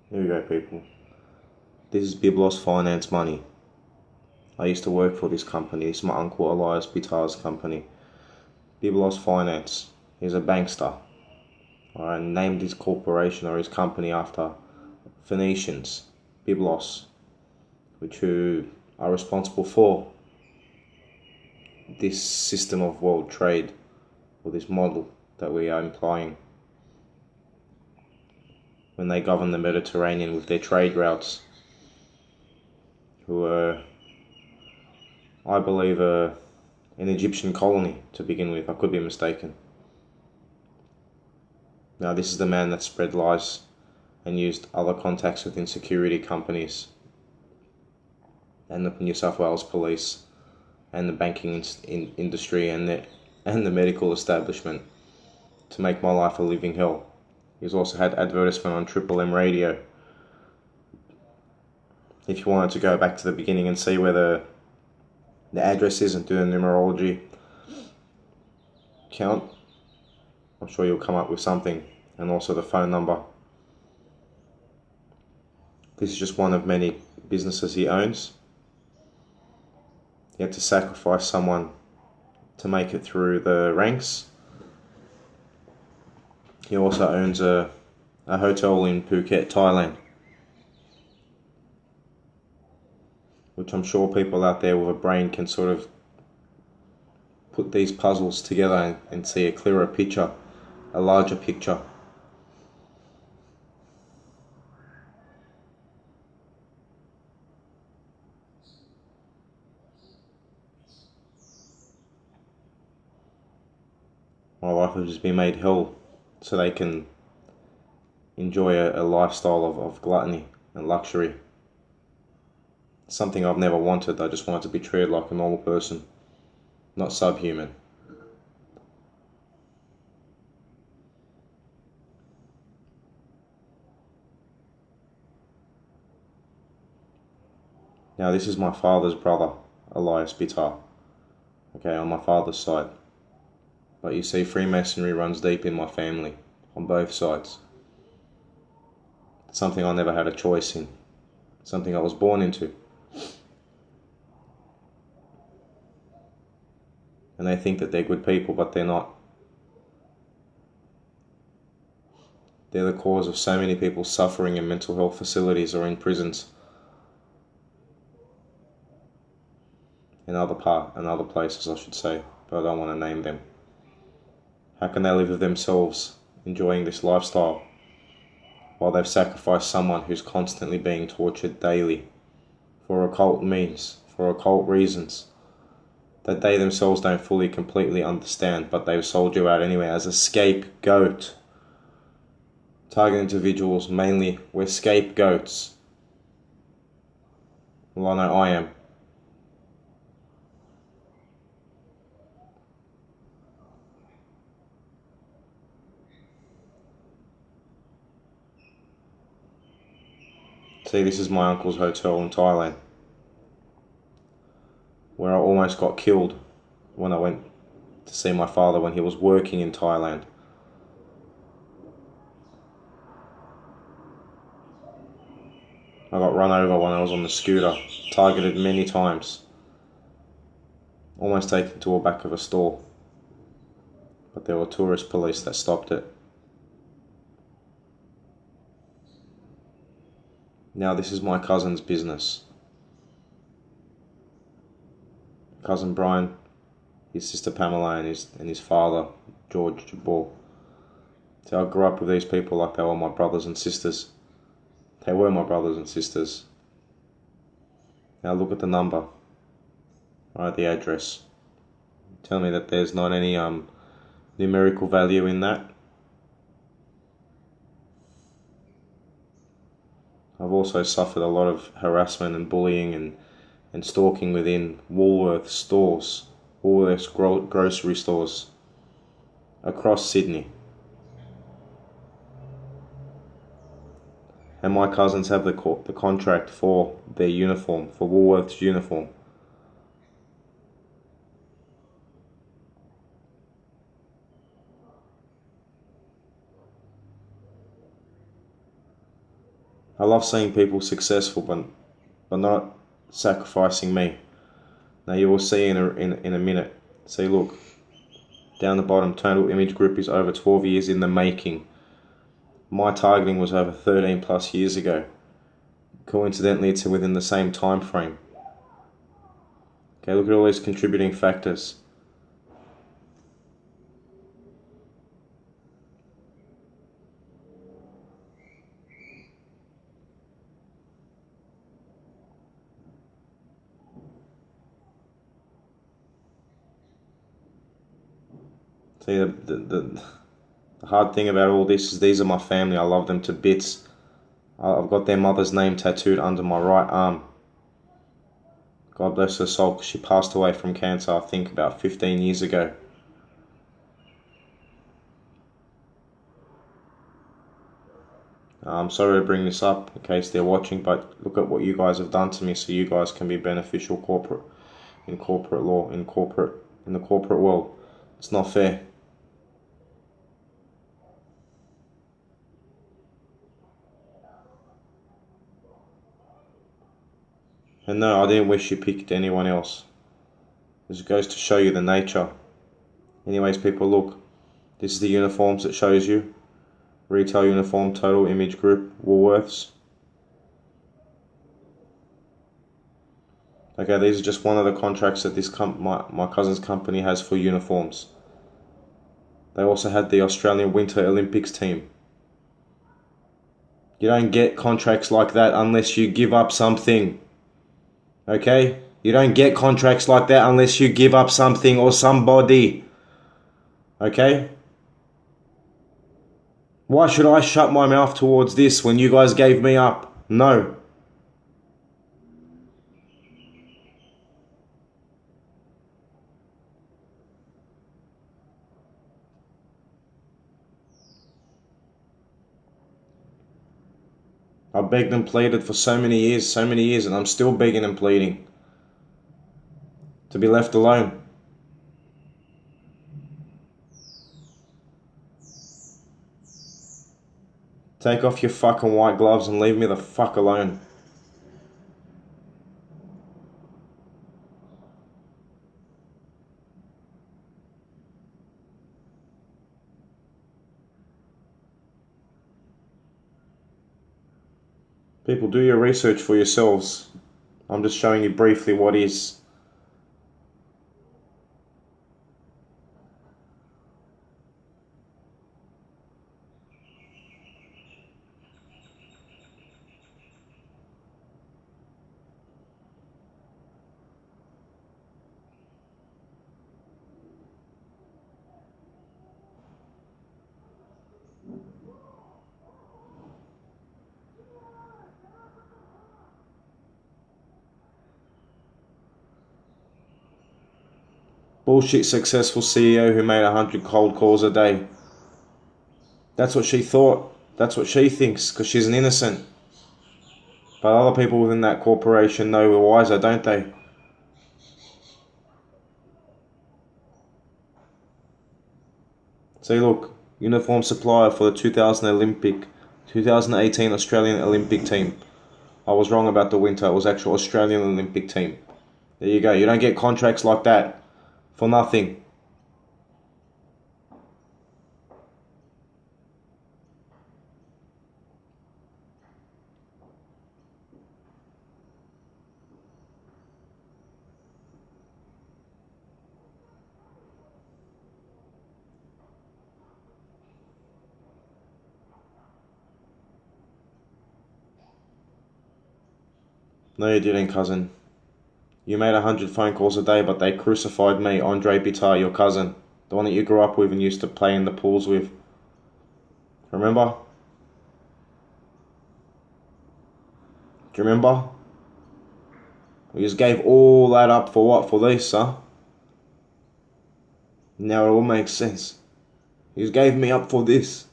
Here we go, people. This is Biblos Finance Money. I used to work for this company. It's my uncle Elias Bitar's company. Biblos Finance. He's a bankster. I named his corporation or his company after Phoenicians, Biblos, who are responsible for this system of world trade, or this model that we are implying, when they govern the Mediterranean with their trade routes, who were, I believe, an Egyptian colony to begin with. I could be mistaken. Now, this is the man that spread lies and used other contacts within security companies and the New South Wales police and the banking industry and the medical establishment to make my life a living hell. He's also had advertisement on Triple M radio. If you wanted to go back to the beginning and see where the address is and do the numerology count, I'm sure you'll come up with something, and also the phone number. This is just one of many businesses he owns. He had to sacrifice someone to make it through the ranks. He also owns a hotel in Phuket, Thailand, which I'm sure people out there with a brain can sort of put these puzzles together and see a clearer picture, a larger picture. My life has just been made hell so they can enjoy a lifestyle of gluttony and luxury. Something I've never wanted. I just wanted to be treated like a normal person, not subhuman. Now, this is my father's brother, Elias Bitar, okay, on my father's side. But you see, Freemasonry runs deep in my family, on both sides. It's something I never had a choice in, something I was born into. And they think that they're good people, but they're not. They're the cause of so many people suffering in mental health facilities or in prisons. In other places, I should say, but I don't want to name them. How can they live with themselves, enjoying this lifestyle, while they've sacrificed someone who's constantly being tortured daily for occult means, for occult reasons, that they themselves don't fully, completely understand, but they've sold you out anyway as a scapegoat. Target individuals, mainly, we're scapegoats. Well, I know I am. See, this is my uncle's hotel in Thailand, where I almost got killed when I went to see my father when he was working in Thailand. I got run over when I was on the scooter, targeted many times, almost taken to the back of a store, but there were tourist police that stopped it. Now, this is my cousin's business. Cousin Brian, his sister Pamela, and his father, George Jabor. So I grew up with these people like they were my brothers and sisters. They were my brothers and sisters. Now look at the number, right, the address. Tell me that there's not any numerical value in that. I've also suffered a lot of harassment and bullying and stalking within Woolworths stores, Woolworths grocery stores across Sydney. And my cousins have the contract for their uniform, for Woolworths uniform. I love seeing people successful, but not sacrificing me. Now you will see in a minute. See, look, down the bottom, total image group is over 12 years in the making. My targeting was over 13 plus years ago. Coincidentally, it's within the same time frame. Okay, look at all these contributing factors. See, the hard thing about all this is these are my family. I love them to bits. I've got their mother's name tattooed under my right arm. God bless her soul, she passed away from cancer, I think, about 15 years ago. I'm sorry to bring this up in case they're watching, but look at what you guys have done to me, so you guys can be beneficial in corporate law, in the corporate world. It's not fair. And no, I didn't wish you picked anyone else. This goes to show you the nature. Anyways, people, look. This is the uniforms it shows you. Retail uniform, total image group, Woolworths. Okay, these are just one of the contracts that my cousin's company has for uniforms. They also had the Australian Winter Olympics team. You don't get contracts like that unless you give up something. Okay? You don't get contracts like that unless you give up something or somebody. Okay? Why should I shut my mouth towards this when you guys gave me up? No. I begged and pleaded for so many years, and I'm still begging and pleading to be left alone. Take off your fucking white gloves and leave me the fuck alone. People, do your research for yourselves. I'm just showing you briefly what is. Bullshit successful CEO who made 100 cold calls a day. That's what she thought. That's what she thinks, because she's an innocent. But other people within that corporation know we're wiser, don't they? See, look, uniform supplier for the 2018 Australian Olympic team. I was wrong about the winter. It was actual Australian Olympic team. There you go. You don't get contracts like that for nothing. No, you didn't, cousin. You made 100 phone calls a day, but they crucified me, Andre Bitar, your cousin. The one that you grew up with and used to play in the pools with. Remember? Do you remember? We just gave all that up for what? For this, huh? Now it all makes sense. You just gave me up for this.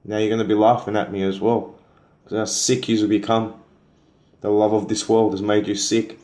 Now you're going to be laughing at me as well. Because how sick you've become. The love of this world has made you sick.